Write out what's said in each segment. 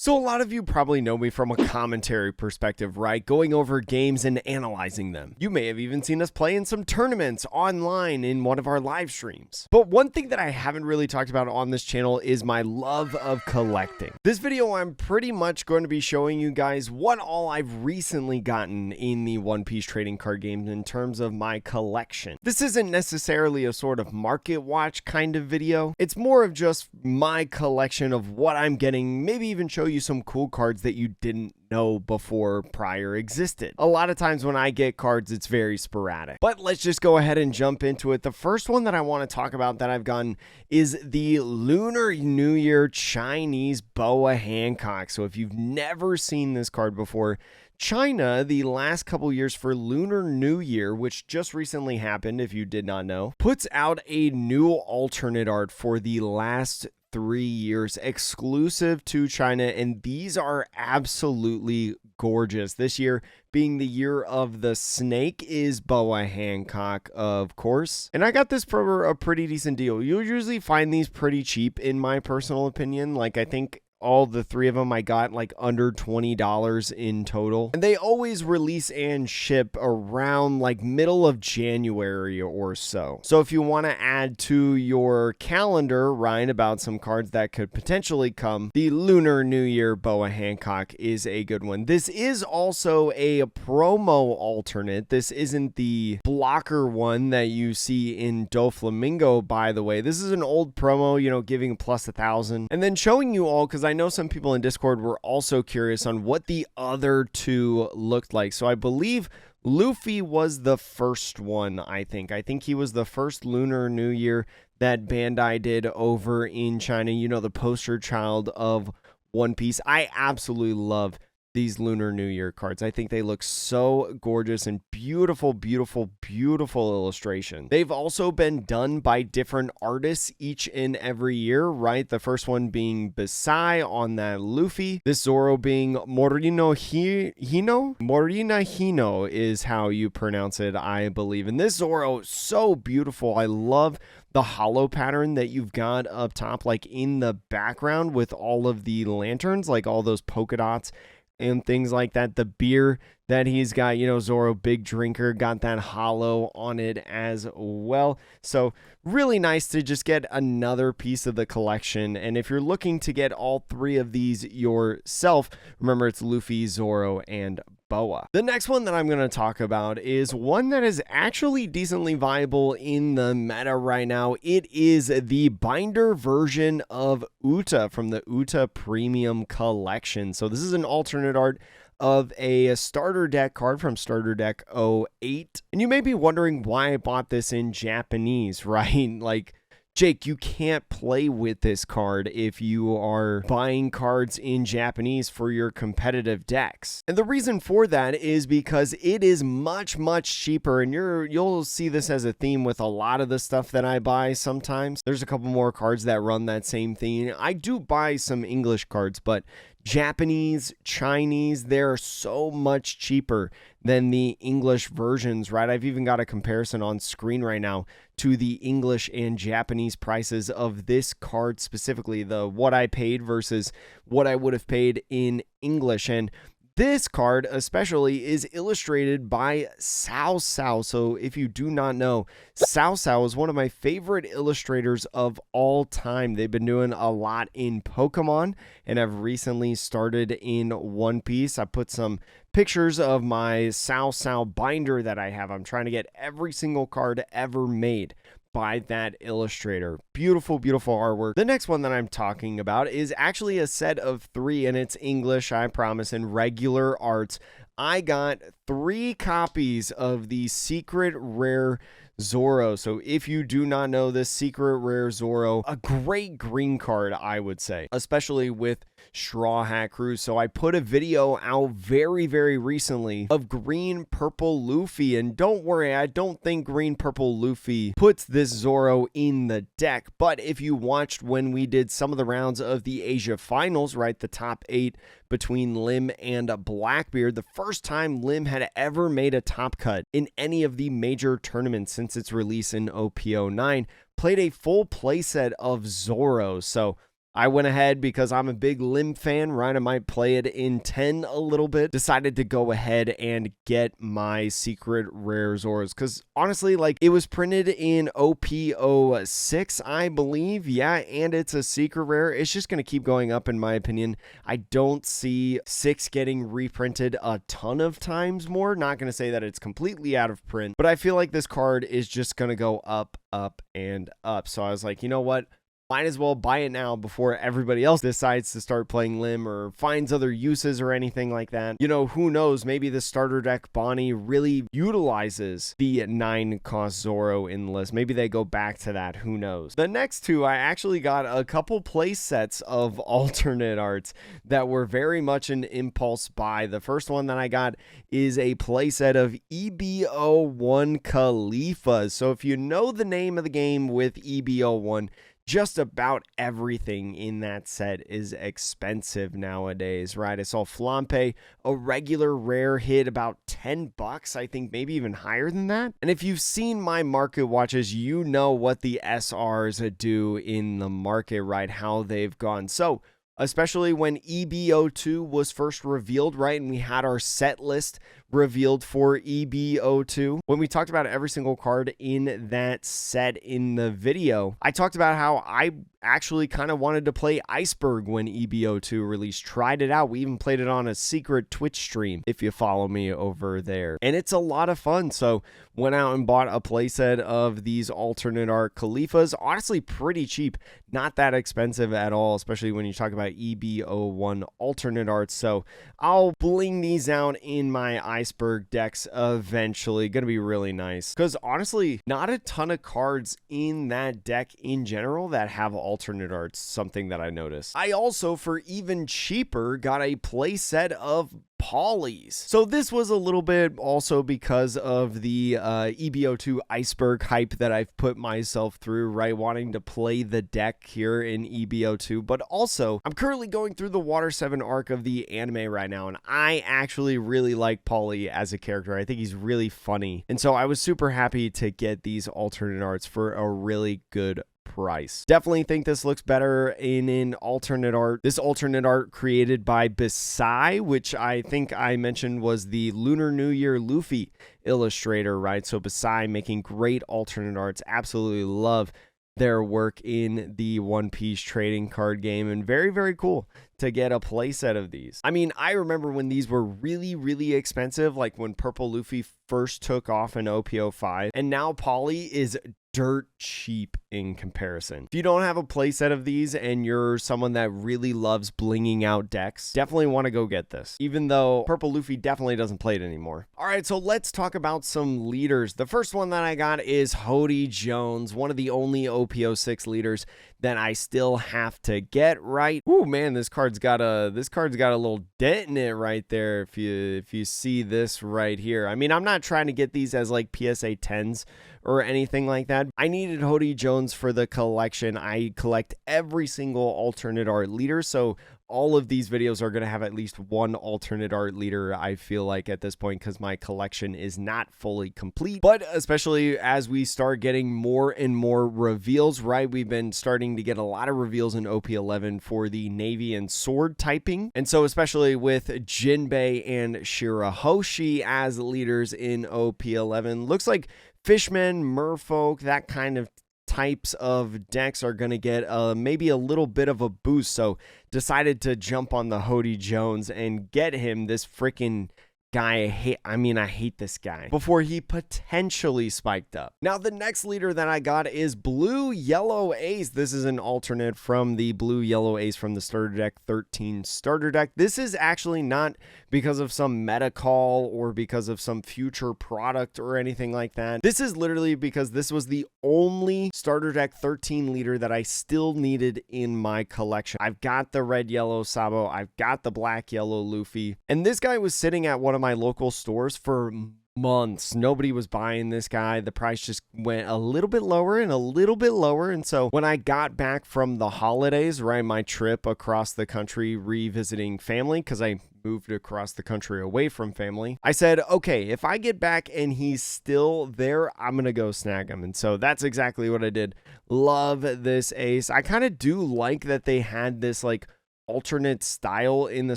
So a lot of you probably know me from a commentary perspective, right? Going over games and analyzing them. You may have even seen us play in some tournaments online in one of our live streams. But one thing that I haven't really talked about on this channel is my love of collecting. This video, I'm pretty much going to be showing you guys what all I've recently gotten in the One Piece trading card games in terms of my collection. This isn't necessarily a sort of market watch kind of video. It's more of just my collection of what I'm getting, maybe even show you some cool cards that you didn't know before prior existed. A lot of times when I get cards, it's very sporadic. But let's just go ahead and jump into it. The first one that I want to talk about that I've gotten is the Lunar New Year Chinese Boa Hancock. So if you've never seen this card before, China, the last couple years for Lunar New Year, which just recently happened, if you did not know, puts out a new alternate art for the last 3 years exclusive to China, and these are absolutely gorgeous. This year being the year of the snake is Boa Hancock, of course, and I got this for a pretty decent deal. You'll usually find these pretty cheap in my personal opinion. Like, I think all the three of them I got like under $20 in total, and they always release and ship around like middle of January or so. So if you want to add to your calendar, right, about some cards that could potentially come, the Lunar New Year Boa Hancock is a good one. This is also a promo alternate. This isn't the blocker one that you see in Doflamingo, by the way. This is an old promo, you know, giving plus 1,000 and then showing you all, because I know some people in Discord were also curious on what the other two looked like. So I believe Luffy was the first one, I think he was the first Lunar New Year that Bandai did over in China. You know, the poster child of One Piece. I absolutely love these Lunar New Year cards. I think they look so gorgeous and beautiful, beautiful, beautiful illustration. They've also been done by different artists each and every year, right? The first one being Besai on that Luffy. This Zoro being Morino Hino? Morina Hino is how you pronounce it, I believe. And this Zoro, so beautiful. I love the hollow pattern that you've got up top, like in the background with all of the lanterns, like all those polka dots and things like that. The beer that he's got, you know, Zoro, big drinker, got that hollow on it as well. So really nice to just get another piece of the collection. And if you're looking to get all three of these yourself, remember it's Luffy, Zoro, and Boa. The next one that I'm going to talk about is one that is actually decently viable in the meta right now. It is the binder version of Uta from the Uta Premium Collection. So this is an alternate art of a starter deck card from starter deck 08. And you may be wondering why I bought this in Japanese, right? Like, Jake, you can't play with this card if you are buying cards in Japanese for your competitive decks. And the reason for that is because it is much, much cheaper, and you'll see this as a theme with a lot of the stuff that I buy sometimes. There's a couple more cards that run that same theme. I do buy some English cards, but Japanese, Chinese, they're so much cheaper than the English versions, right? I've even got a comparison on screen right now to the English and Japanese prices of this card specifically, the what I paid versus what I would have paid in English. And this card especially is illustrated by Cao Cao. So if you do not know, Cao Cao is one of my favorite illustrators of all time. They've been doing a lot in Pokemon and have recently started in One Piece. I put some pictures of my Cao Cao binder that I have. I'm trying to get every single card ever made by that illustrator. Beautiful, beautiful artwork. The next one that I'm talking about is actually a set of 3, and it's English, I promise, and regular arts. I got 3 copies of the secret rare Zoro. So if you do not know this secret rare Zoro, a great green card, I would say, especially with Straw Hat Crew. So I put a video out very, very recently of green purple Luffy, and don't worry, I don't think green purple Luffy puts this Zoro in the deck. But if you watched when we did some of the rounds of the Asia finals, right, the top 8 between Lim and Blackbeard, the first time Lim had ever made a top cut in any of the major tournaments since its release in OP09, played a full playset of Zoro. So I went ahead because I'm a big Lim fan, right? I might play it in 10 a little bit. Decided to go ahead and get my secret rare Zoros because honestly, like, it was printed in OP06, I believe. Yeah, and it's a secret rare. It's just going to keep going up in my opinion. I don't see 6 getting reprinted a ton of times more. Not going to say that it's completely out of print, but I feel like this card is just going to go up, up, and up. So I was like, you know what? Might as well buy it now before everybody else decides to start playing Lim or finds other uses or anything like that. You know, who knows? Maybe the starter deck Bonnie really utilizes the 9-cost Zoro in the list. Maybe they go back to that. Who knows? The next two, I actually got a couple play sets of alternate arts that were very much an impulse buy. The first one that I got is a play set of EBO1 Khalifas. So if you know the name of the game with EBO1, just about everything in that set is expensive nowadays, right? I saw Flampe, a regular rare, hit about $10, I think maybe even higher than that. And if you've seen my market watches, you know what the SRs do in the market, right? How they've gone. So especially when EBO2 was first revealed, right? And we had our set list revealed for EBO2. When we talked about every single card in that set in the video, I talked about how I actually kind of wanted to play Iceberg when EBO2 released. Tried it out. We even played it on a secret Twitch stream if you follow me over there. And it's a lot of fun. So went out and bought a playset of these alternate art Khalifas. Honestly, pretty cheap. Not that expensive at all, especially when you talk about EBO1 alternate arts. So I'll bling these out in my Iceberg decks eventually. Gonna be really nice. Because honestly, not a ton of cards in that deck in general that have alternate arts, something that I noticed. I also, for even cheaper, got a playset of Polys. So this was a little bit also because of the EBO2 Iceberg hype that I've put myself through, right? Wanting to play the deck here in EBO2, but also I'm currently going through the Water 7 arc of the anime right now, and I actually really like Poly as a character. I think he's really funny, and so I was super happy to get these alternate arts for a really good price. Definitely think this looks better in an alternate art. This alternate art created by Bisai, which I think I mentioned was the Lunar New Year Luffy illustrator, right? So Bisai making great alternate arts. Absolutely love their work in the One Piece trading card game, and very, very cool to get a playset of these. I mean, I remember when these were really, really expensive, like when Purple Luffy first took off in OP05, and now Poly is dirt cheap in comparison. If you don't have a playset of these and you're someone that really loves blinging out decks, definitely want to go get this, even though Purple Luffy definitely doesn't play it anymore. All right, so let's talk about some leaders. The first one that I got is Hody Jones, one of the only OP06 leaders that I still have to get, right? Ooh, man, this card's got a little dent in it right there. If you see this right here. I mean, I'm not trying to get these as like PSA 10s or anything like that. I needed Hody Jones for the collection. I collect every single alternate art leader, so all of these videos are going to have at least one alternate art leader, I feel like, at this point, because my collection is not fully complete. But especially as we start getting more and more reveals, right? We've been starting to get a lot of reveals in OP11 for the Navy and Sword typing. And so especially with Jinbei and Shirahoshi as leaders in OP11, looks like Fishmen, Merfolk, that kind of types of decks are going to get maybe a little bit of a boost. So decided to jump on the Hody Jones and get him, this freaking guy. I hate this guy, before he potentially spiked up. Now, the next leader that I got is Blue Yellow Ace. This is an alternate from the Blue Yellow Ace from the starter deck 13 starter deck. This is actually not because of some meta call or because of some future product or anything like that. This is literally because this was the only starter deck 13 leader that I still needed in my collection. I've got the red yellow Sabo, I've got the black yellow Luffy, and this guy was sitting at one of my local stores for months. Nobody was buying this guy. The price just went a little bit lower and a little bit lower. And so when I got back from the holidays, right, my trip across the country revisiting family, because I moved across the country away from family, I said, okay, if I get back and he's still there, I'm going to go snag him. And so that's exactly what I did. Love this ace. I kind of do like that they had this like alternate style in the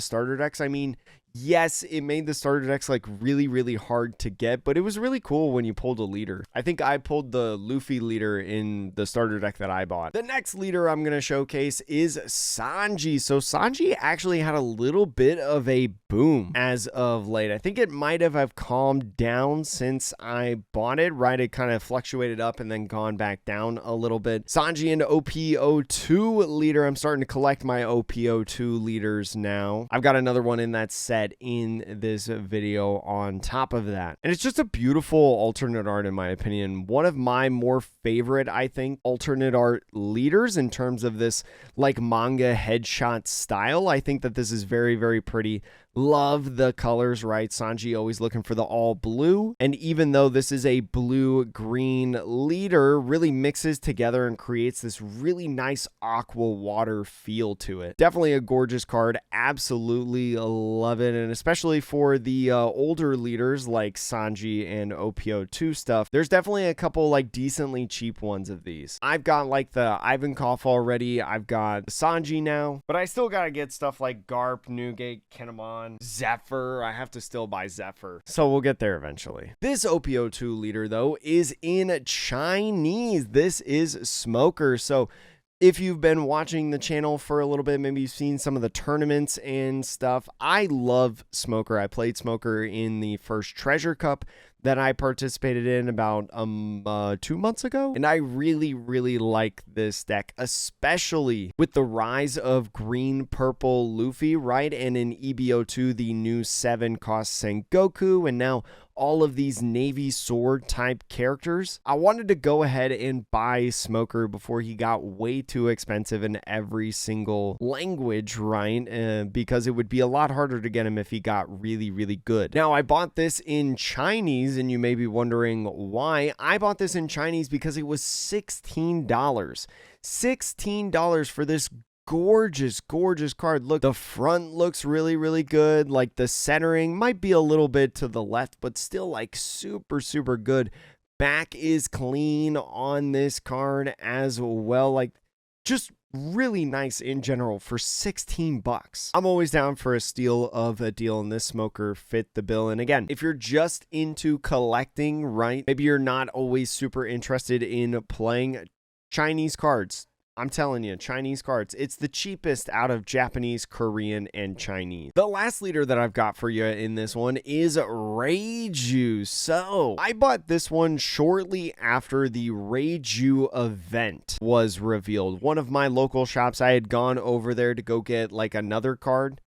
starter decks. I mean, yes, it made the starter decks like really, really hard to get, but it was really cool when you pulled a leader. I think I pulled the Luffy leader in the starter deck that I bought. The next leader I'm going to showcase is Sanji. So Sanji actually had a little bit of a boom as of late. I think it might have calmed down since I bought it, right? It kind of fluctuated up and then gone back down a little bit. Sanji and OP02 leader. I'm starting to collect my OP02 leaders now. I've got another one in that set in this video on top of that. And it's just a beautiful alternate art in my opinion. One of my more favorite, I think, alternate art leaders in terms of this like manga headshot style. I think that this is very, very pretty. Love the colors, right? Sanji always looking for the all blue. And even though this is a blue-green leader, really mixes together and creates this really nice aqua water feel to it. Definitely a gorgeous card. Absolutely love it. And especially for the older leaders like Sanji and OP02 stuff, there's definitely a couple like decently cheap ones of these. I've got like the Ivankov already. I've got Sanji now, but I still got to get stuff like Garp, Newgate, Kinemon, Zephyr. I have to still buy Zephyr. So we'll get there eventually. This OP02 leader though is in Chinese. This is Smoker. So if you've been watching the channel for a little bit, maybe you've seen some of the tournaments and stuff. I love Smoker. I played Smoker in the first Treasure Cup that I participated in about 2 months ago. And I really, really like this deck, especially with the rise of green-purple Luffy, right? And in EBO2, the new 7-cost Sengoku, and now all of these Navy sword type characters. I wanted to go ahead and buy Smoker before he got way too expensive in every single language, right? Because it would be a lot harder to get him if he got really, really good. Now, I bought this in Chinese, and you may be wondering why. I bought this in Chinese because it was $16. $16 for this gorgeous, gorgeous card. Look, the front looks really, really good. Like the centering might be a little bit to the left, but still like super, super good. Back is clean on this card as well. Like just really nice in general for 16 bucks. I'm always down for a steal of a deal, and this Smoker fit the bill. And again, if you're just into collecting, right? Maybe you're not always super interested in playing Chinese cards. I'm telling you, Chinese cards, it's the cheapest out of Japanese, Korean, and Chinese. The last leader that I've got for you in this one is Reiju. So I bought this one shortly after the Reiju event was revealed. One of my local shops, I had gone over there to go get like another card.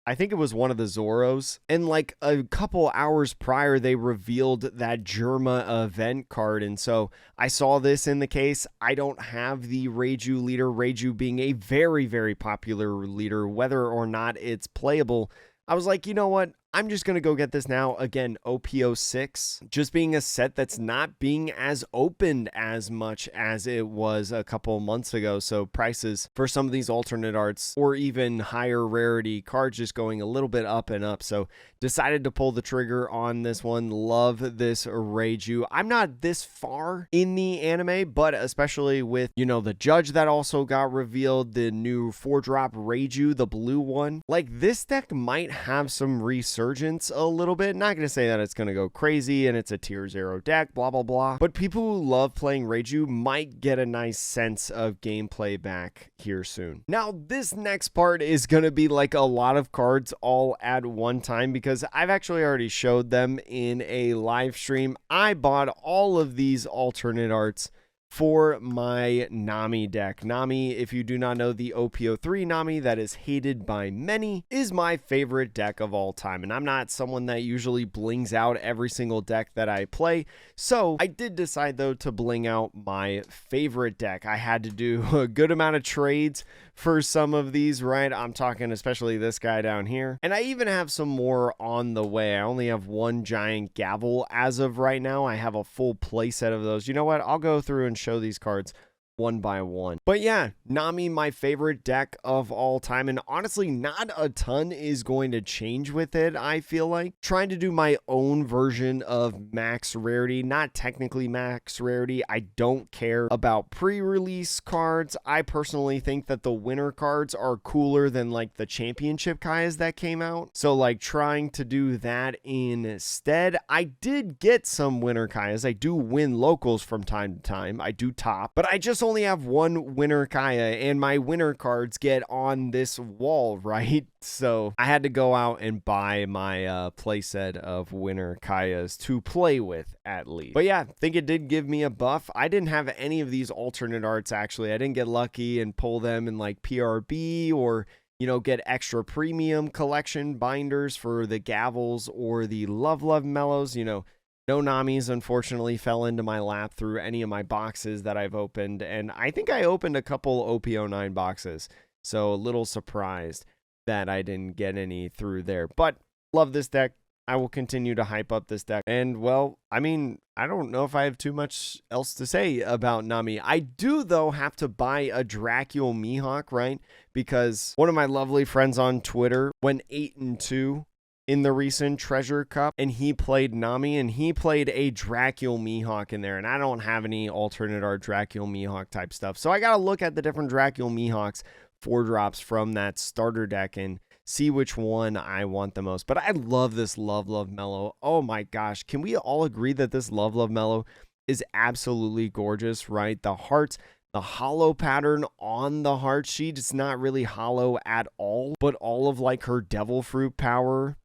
I think it was one of the Zoros. And like a couple hours prior, they revealed that Germa event card. And so I saw this in the case. I don't have the Reiju leader, Reiju being a very, very popular leader, whether or not it's playable. I was like, you know what? I'm just going to go get this now. Again, OP06, just being a set that's not being as opened as much as it was a couple months ago. So prices for some of these alternate arts or even higher rarity cards just going a little bit up and up. So decided to pull the trigger on this one. Love this Reiju. I'm not this far in the anime, but especially with, you know, the judge that also got revealed, the new 4-drop Reiju, the blue one. Like this deck might have some resurgence a little bit. Not going to say that it's going to go crazy and it's a tier 0 deck, blah, blah, blah. But people who love playing Reiju might get a nice sense of gameplay back here soon. Now, this next part is going to be like a lot of cards all at one time because I've actually already showed them in a live stream. I bought all of these alternate arts for my Nami deck. Nami, if you do not know, the OP03 Nami that is hated by many, is my favorite deck of all time. And I'm not someone that usually blings out every single deck that I play. So I did decide though to bling out my favorite deck. I had to do a good amount of trades for some of these, right? I'm talking especially this guy down here. And I even have some more on the way. I only have one giant gavel as of right now. I have a full playset of those. You know what? I'll go through and show these cards one by one. But yeah, Nami, my favorite deck of all time, and honestly not a ton is going to change with it. I feel like trying to do my own version of max rarity, not technically max rarity. I don't care about pre-release cards. I personally think that the winter cards are cooler than like the championship Kaias that came out, so like trying to do that instead. I did get some winter Kaias. I do win locals from time to time. I do top, but I just only have one winner Kaya, and my winner cards get on this wall, right? So I had to go out and buy my playset of winner Kayas to play with at least. But yeah, I think it did give me a buff. I didn't have any of these alternate arts actually. I didn't get lucky and pull them in like PRB or, you know, get extra premium collection binders for the gavels or the Love Mellows, you know. No Namis, unfortunately, fell into my lap through any of my boxes that I've opened, and I think I opened a couple OP09 boxes, so a little surprised that I didn't get any through there. But love this deck. I will continue to hype up this deck. And, well, I mean, I don't know if I have too much else to say about Nami. I do, though, have to buy a Dracule Mihawk, right? Because one of my lovely friends on Twitter went 8-2 in the recent Treasure Cup, and he played Nami, and he played a Dracule Mihawk in there, and I don't have any alternate art Dracule Mihawk type stuff, so I gotta look at the different Dracule Mihawks 4-drops from that starter deck and see which one I want the most. But I love this Love Mellow. Oh my gosh, can we all agree that this Love Mellow is absolutely gorgeous, right? The hearts, the hollow pattern on the heart sheet, it's not really hollow at all, but all of like her devil fruit power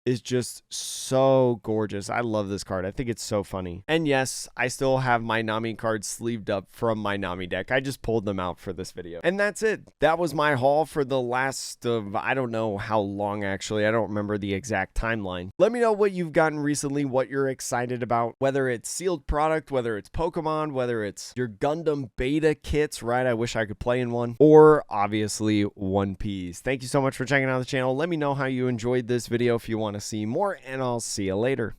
is just so gorgeous. I love this card. I think it's so funny. And yes, I still have my Nami cards sleeved up from my Nami deck. I just pulled them out for this video. And that's it. That was my haul for the last of, I don't know how long actually. I don't remember the exact timeline. Let me know what you've gotten recently, what you're excited about, whether it's sealed product, whether it's Pokemon, whether it's your Gundam beta kits, right? I wish I could play in one, or obviously One Piece. Thank you so much for checking out the channel. Let me know how you enjoyed this video if you want to see more, and I'll see you later.